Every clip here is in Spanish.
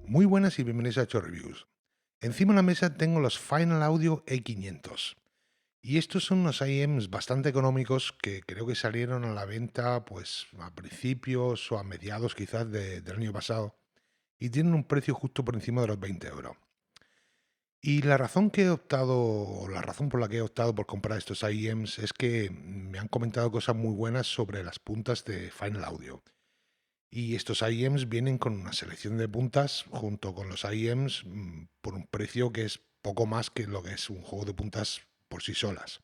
Muy buenas y bienvenidos a Cho Reviews. Encima de la mesa tengo los Final Audio E500. Y estos son unos IEMs bastante económicos que creo que salieron a la venta pues a principios o a mediados quizás del año pasado. Y tienen un precio justo por encima de los 20 euros. Y la razón que he optado, o la razón por la que he optado por comprar estos IEMs es que me han comentado cosas muy buenas sobre las puntas de Final Audio. Y estos IEMs vienen con una selección de puntas junto con los IEMs por un precio que es poco más que lo que es un juego de puntas por sí solas.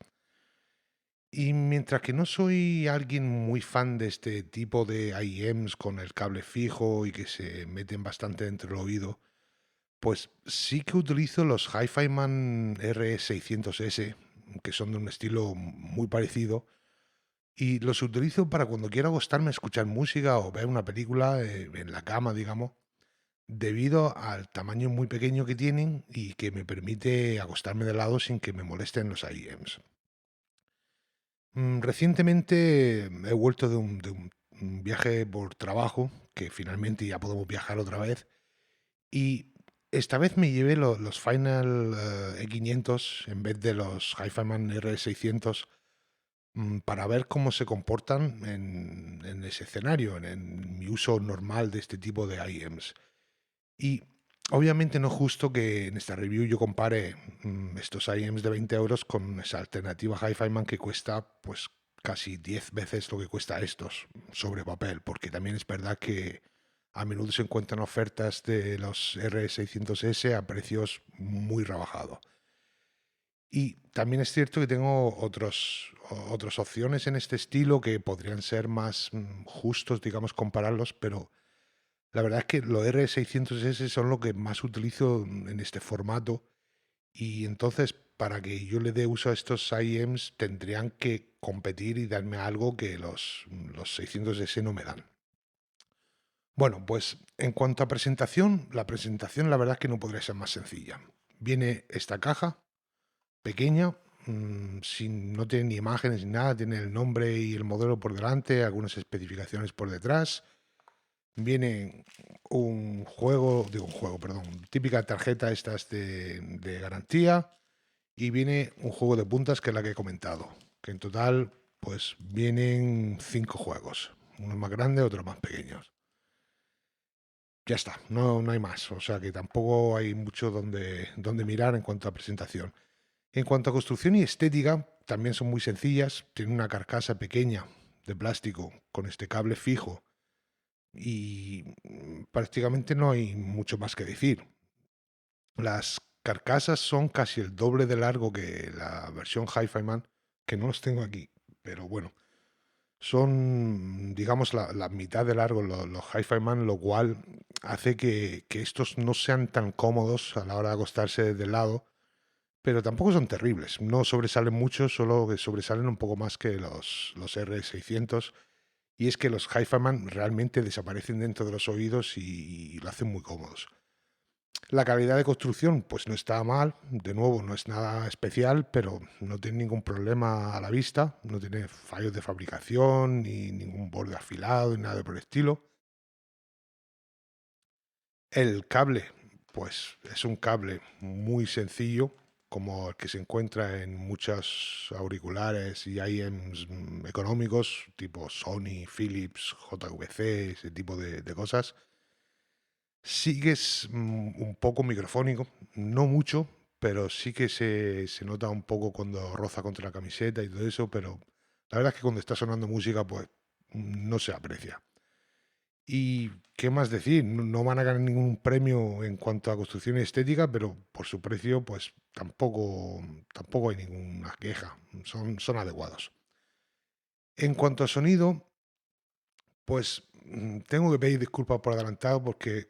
Y mientras que no soy alguien muy fan de este tipo de IEMs con el cable fijo y que se meten bastante dentro del oído, pues sí que utilizo los Hi-Fi Man R600S, que son de un estilo muy parecido, y los utilizo para cuando quiero acostarme a escuchar música o ver una película en la cama, digamos, debido al tamaño muy pequeño que tienen y que me permite acostarme de lado sin que me molesten los IEMs. Recientemente he vuelto de un viaje por trabajo, que finalmente ya podemos viajar otra vez, y esta vez me llevé los Final E500 en vez de los Hi-Fi Man R600 para ver cómo se comportan en ese escenario, en mi uso normal de este tipo de IEMs. Y obviamente no es justo que en esta review yo compare estos IEMs de 20 euros con esa alternativa Hi-Fi Man que cuesta pues casi 10 veces lo que cuesta estos sobre papel, porque también es verdad que a menudo se encuentran ofertas de los R600S a precios muy rebajados. Y también es cierto que tengo otras opciones en este estilo que podrían ser más justos, digamos, compararlos, pero la verdad es que los R600S son lo que más utilizo en este formato y entonces para que yo le dé uso a estos IEMs tendrían que competir y darme algo que los 600S no me dan. Bueno, pues en cuanto a presentación, la verdad es que no podría ser más sencilla. Viene esta caja pequeña, no tiene ni imágenes ni nada, tiene el nombre y el modelo por delante, algunas especificaciones por detrás. Viene perdón, típica tarjeta estas de garantía y viene un juego de puntas que es la que he comentado, que en total pues vienen 5 juegos, unos más grandes, otros más pequeños. Ya está, no hay más, o sea que tampoco hay mucho donde mirar en cuanto a presentación. En cuanto a construcción y estética, también son muy sencillas. Tienen una carcasa pequeña de plástico con este cable fijo y prácticamente no hay mucho más que decir. Las carcasas son casi el doble de largo que la versión Hi-Fi Man, que no los tengo aquí, pero bueno, son, digamos, la mitad de largo los Hi-Fi Man, lo cual hace que estos no sean tan cómodos a la hora de acostarse de lado, pero tampoco son terribles. No sobresalen mucho, solo que sobresalen un poco más que los R600. Y es que los Hi-Fi Man realmente desaparecen dentro de los oídos y lo hacen muy cómodos. La calidad de construcción, pues no está mal. De nuevo, no es nada especial, pero no tiene ningún problema a la vista. No tiene fallos de fabricación, ni ningún borde afilado, ni nada por el estilo. El cable, pues es un cable muy sencillo, como el que se encuentra en muchos auriculares y IEMs económicos, tipo Sony, Philips, JVC, ese tipo de cosas. Sí que es un poco microfónico, no mucho, pero sí que se nota un poco cuando roza contra la camiseta y todo eso, pero la verdad es que cuando está sonando música, pues no se aprecia. Y qué más decir, no van a ganar ningún premio en cuanto a construcción y estética, pero por su precio, pues tampoco hay ninguna queja. Son adecuados. En cuanto a sonido, pues tengo que pedir disculpas por adelantado porque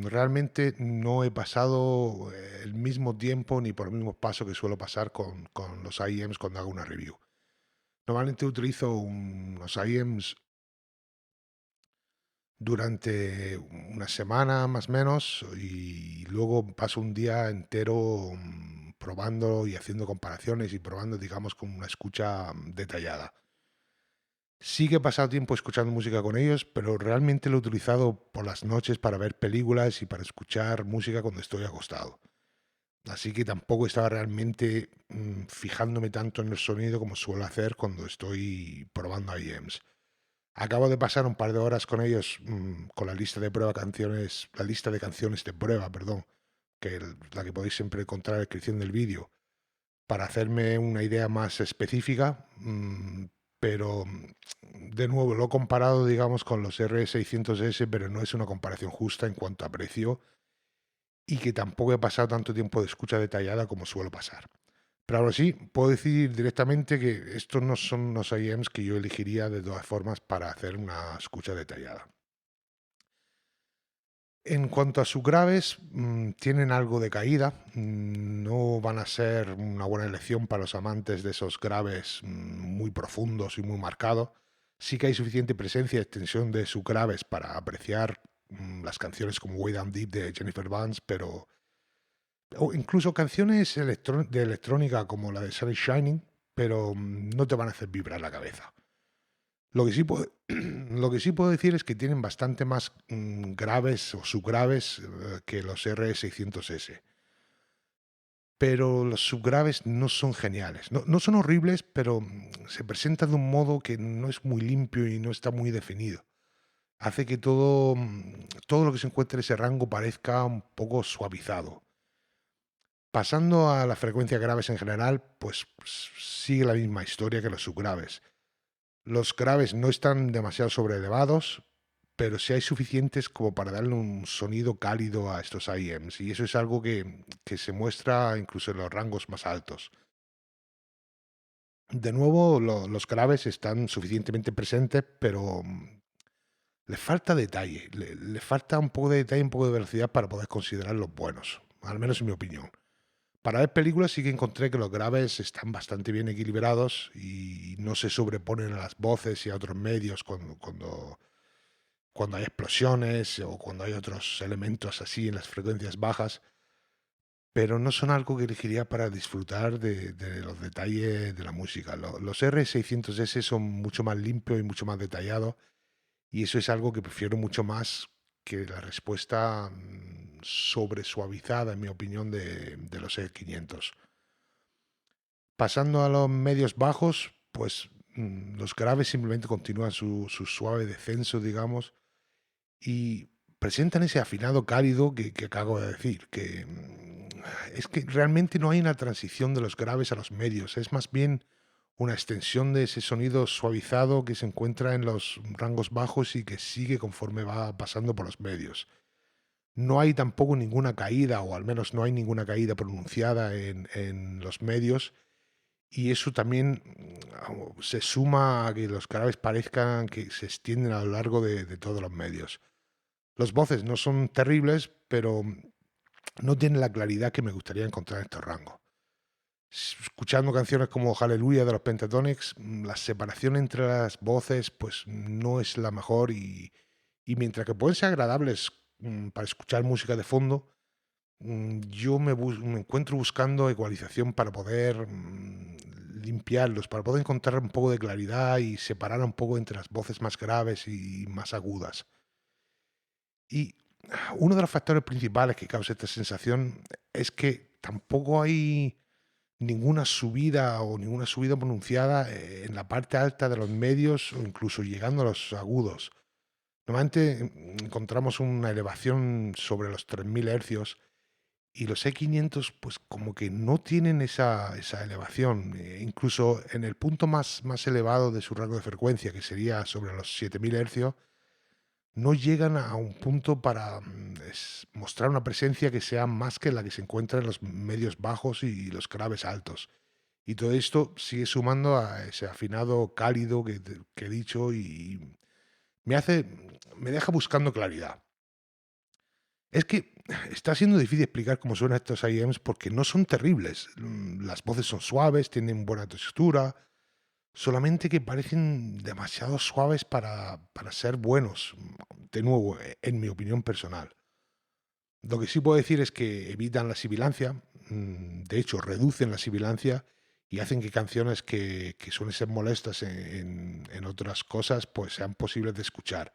realmente no he pasado el mismo tiempo ni por los mismos pasos que suelo pasar con los IEMs cuando hago una review. Normalmente utilizo unos IEMs durante una semana más o menos y luego paso un día entero probando y haciendo comparaciones y probando, digamos, con una escucha detallada. Sí que he pasado tiempo escuchando música con ellos, pero realmente lo he utilizado por las noches para ver películas y para escuchar música cuando estoy acostado. Así que tampoco estaba realmente fijándome tanto en el sonido como suelo hacer cuando estoy probando IEMs. Acabo de pasar un par de horas con ellos, con la lista de prueba canciones, la lista de canciones de prueba, perdón, la que podéis siempre encontrar en la descripción del vídeo, para hacerme una idea más específica, pero de nuevo lo he comparado, digamos, con los R600S, pero no es una comparación justa en cuanto a precio y que tampoco he pasado tanto tiempo de escucha detallada como suelo pasar. Pero ahora sí, puedo decir directamente que estos no son unos IEMs que yo elegiría de todas formas para hacer una escucha detallada. En cuanto a sus graves, tienen algo de caída, no van a ser una buena elección para los amantes de esos graves muy profundos y muy marcados. Sí que hay suficiente presencia y extensión de sus graves para apreciar las canciones como Way Down Deep de Jennifer Vance, pero o incluso canciones de electrónica como la de Sun is Shining, pero no te van a hacer vibrar la cabeza. Lo que sí puedo, lo que sí puedo decir es que tienen bastante más graves o subgraves que los R600S. Pero los subgraves no son geniales. No, no son horribles, pero se presentan de un modo que no es muy limpio y no está muy definido. Hace que todo lo que se encuentre en ese rango parezca un poco suavizado. Pasando a las frecuencias graves en general, pues sigue la misma historia que los subgraves. Los graves no están demasiado sobreelevados, pero sí hay suficientes como para darle un sonido cálido a estos IEMs, y eso es algo que se muestra incluso en los rangos más altos. De nuevo, los graves están suficientemente presentes, pero les falta detalle, le falta un poco de detalle, un poco de velocidad para poder considerarlos buenos, al menos en mi opinión. Para ver películas sí que encontré que los graves están bastante bien equilibrados y no se sobreponen a las voces y a otros medios cuando hay explosiones o cuando hay otros elementos así en las frecuencias bajas, pero no son algo que elegiría para disfrutar de los detalles de la música. Los R600S son mucho más limpios y mucho más detallados, y eso es algo que prefiero mucho más que la respuesta sobre suavizada, en mi opinión, de los E500. Pasando a los medios bajos, pues los graves simplemente continúan su suave descenso, digamos, y presentan ese afinado cálido que acabo de decir, que es que realmente no hay una transición de los graves a los medios, es más bien una extensión de ese sonido suavizado que se encuentra en los rangos bajos y que sigue conforme va pasando por los medios. No hay tampoco ninguna caída, o al menos no hay ninguna caída pronunciada en los medios, y eso también se suma a que los graves parezcan que se extienden a lo largo de todos los medios. Los voces no son terribles, pero no tienen la claridad que me gustaría encontrar en estos rangos. Escuchando canciones como Hallelujah de los Pentatonix, la separación entre las voces pues no es la mejor, y mientras que pueden ser agradables para escuchar música de fondo, yo me encuentro buscando ecualización para poder limpiarlos, para poder encontrar un poco de claridad y separar un poco entre las voces más graves y más agudas. Y uno de los factores principales que causa esta sensación es que tampoco hay ninguna subida pronunciada en la parte alta de los medios o incluso llegando a los agudos. Normalmente encontramos una elevación sobre los 3000 hercios, y los E500 pues como que no tienen esa elevación. Incluso en el punto más elevado de su rango de frecuencia, que sería sobre los 7000 hercios, no llegan a un punto para mostrar una presencia que sea más que la que se encuentra en los medios bajos y los graves altos. Y todo esto sigue sumando a ese afinado cálido que he dicho, y me hace, me deja buscando claridad. Es que está siendo difícil explicar cómo suenan estos IEMs porque no son terribles. Las voces son suaves, tienen buena textura, solamente que parecen demasiado suaves para ser buenos. De nuevo, en mi opinión personal. Lo que sí puedo decir es que evitan la sibilancia, de hecho, reducen la sibilancia y hacen que canciones que suelen ser molestas en otras cosas, pues sean posibles de escuchar.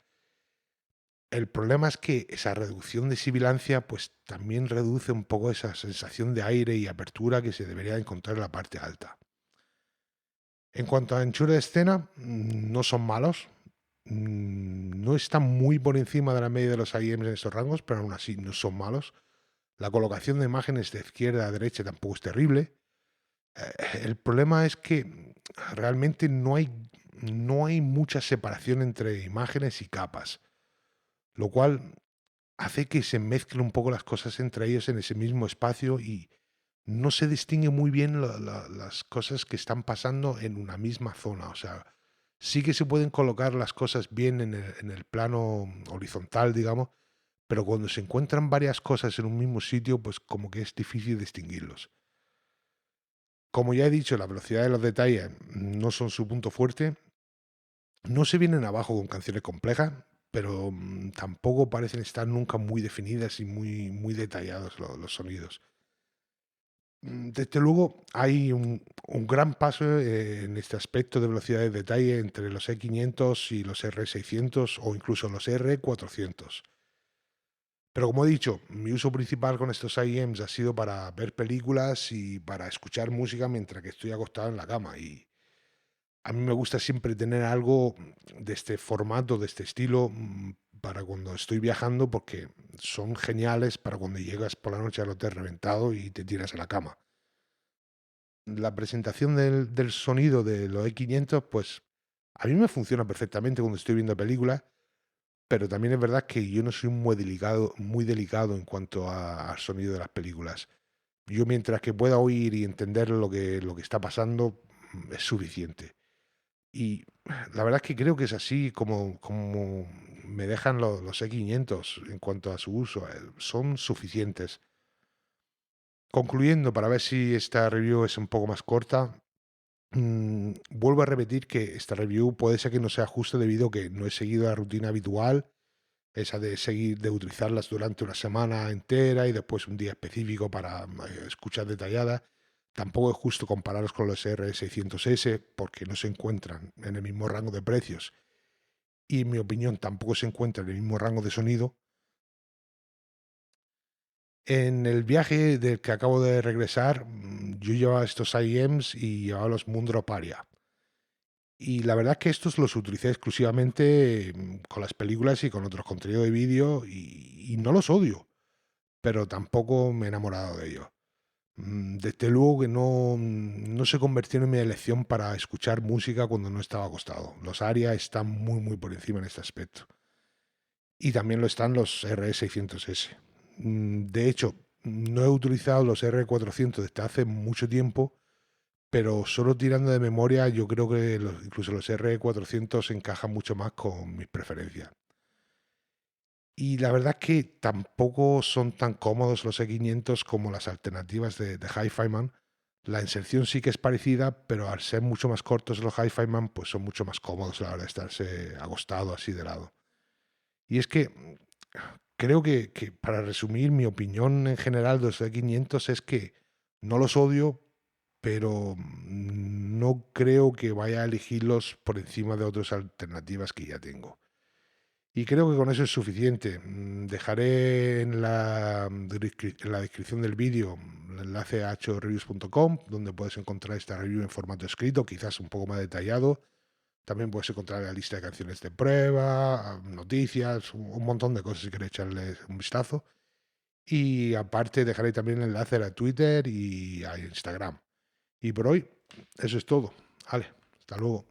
El problema es que esa reducción de sibilancia, pues también reduce un poco esa sensación de aire y apertura que se debería encontrar en la parte alta. En cuanto a anchura de escena, no son malos. No están muy por encima de la media de los IEMs en estos rangos, pero aún así no son malos. La colocación de imágenes de izquierda a derecha tampoco es terrible. El problema es que realmente no hay mucha separación entre imágenes y capas, lo cual hace que se mezclen un poco las cosas entre ellos en ese mismo espacio y no se distingue muy bien las cosas que están pasando en una misma zona. O sea, sí que se pueden colocar las cosas bien en el plano horizontal, digamos, pero cuando se encuentran varias cosas en un mismo sitio, pues como que es difícil distinguirlos. Como ya he dicho, la velocidad de los detalles no son su punto fuerte. No se vienen abajo con canciones complejas, pero tampoco parecen estar nunca muy definidas y muy detallados los sonidos. Desde luego, hay un gran paso en este aspecto de velocidad de detalle entre los E500 y los R600 o incluso los R400. Pero como he dicho, mi uso principal con estos IEMs ha sido para ver películas y para escuchar música mientras que estoy acostado en la cama. Y a mí me gusta siempre tener algo de este formato, de este estilo, para cuando estoy viajando, porque son geniales para cuando llegas por la noche al hotel reventado y te tiras a la cama. La presentación del sonido de los E500, pues a mí me funciona perfectamente cuando estoy viendo películas, pero también es verdad que yo no soy muy delicado en cuanto al sonido de las películas. Yo mientras que pueda oír y entender lo que está pasando, es suficiente. Y la verdad es que creo que es así como me dejan los E500 en cuanto a su uso. Son suficientes. Concluyendo, para ver si esta review es un poco más corta, vuelvo a repetir que esta review puede ser que no sea justo debido a que no he seguido la rutina habitual, esa de utilizarlas durante una semana entera y después un día específico para escuchar detallada. Tampoco es justo compararlos con los R600S porque no se encuentran en el mismo rango de precios y en mi opinión tampoco se encuentran en el mismo rango de sonido. En el viaje del que acabo de regresar, yo llevaba estos IEMs y llevaba los Mundro Paria. Y la verdad es que estos los utilicé exclusivamente con las películas y con otros contenidos de vídeo y no los odio, pero tampoco me he enamorado de ellos. Desde luego que no se convirtieron en mi elección para escuchar música cuando no estaba acostado. Los ARIA están muy por encima en este aspecto. Y también lo están los R600S. De hecho, no he utilizado los R400 desde hace mucho tiempo, pero solo tirando de memoria, yo creo que incluso los R400 encajan mucho más con mis preferencias. Y la verdad es que tampoco son tan cómodos los E500 como las alternativas de Hi-Fi-Man. La inserción sí que es parecida, pero al ser mucho más cortos los Hi-Fi-Man, pues son mucho más cómodos a la hora de estarse acostado así de lado. Y es que creo que para resumir, mi opinión en general de los E500 es que no los odio, pero no creo que vaya a elegirlos por encima de otras alternativas que ya tengo. Y creo que con eso es suficiente. Dejaré en la descripción del vídeo el enlace a hreviews.com, donde puedes encontrar esta review en formato escrito, quizás un poco más detallado. También puedes encontrar la lista de canciones de prueba, noticias, un montón de cosas si queréis echarles un vistazo. Y aparte dejaré también el enlace a Twitter y a Instagram. Y por hoy, eso es todo. Vale, hasta luego.